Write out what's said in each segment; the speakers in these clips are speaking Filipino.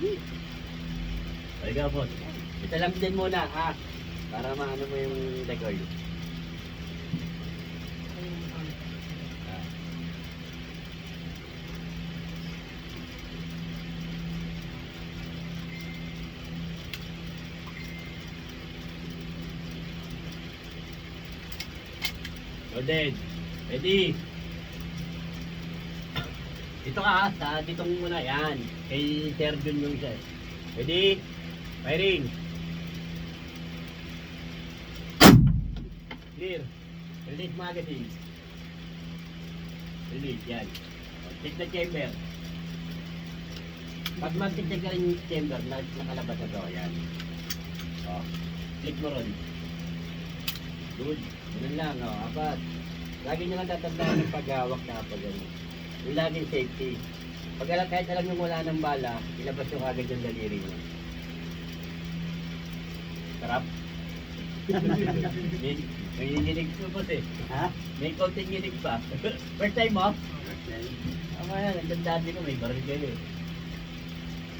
Halika, boss. Ito lang din muna, ha? Para maano mo yung record. Ah. Loaded. Ready? Dito ka, ha? Sa ditong muna. Yan. Kay Sir Jun yung isa. Ready? Firing. Clear. Release magazine. Release, yan. Check the chamber. Pag mag-check ka rin yung chamber, nakalabas na to. Yan. O. Click mo ron. Good. Ganun lang, o. Apat. Lagi nyo lang tatandaan yung paghawak na pag gano'n. Yung laging safety. Pag kahit alam nyo wala ng bala, ilabas yung agad yung daliri nyo. Sarap. May nginig ko po eh. Ha? May konting nginig pa. First time mo? First time. Tama yan, nandang dati ko may baril kayo eh.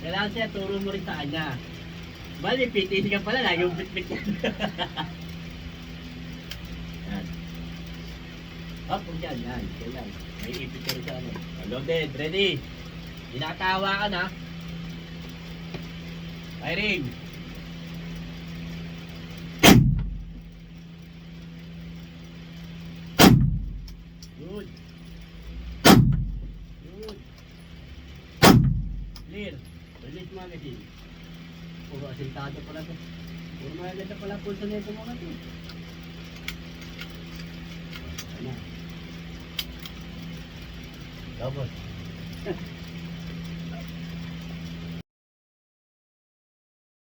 Kailangan siya, turo mo rin sa kanya. Bali, PTC ka pala, lagi yung bit-bit yan. Yan. Hop, huwag yan, yan. Yan. May ipit ka rin sa ano. Loaded, ready. Inatawa ka na. Firing. Good. Good. Clear. Release magazine. Puro asintado pala ito. Puro maganda pala pulso na ito mga ito. Ano? Tapos.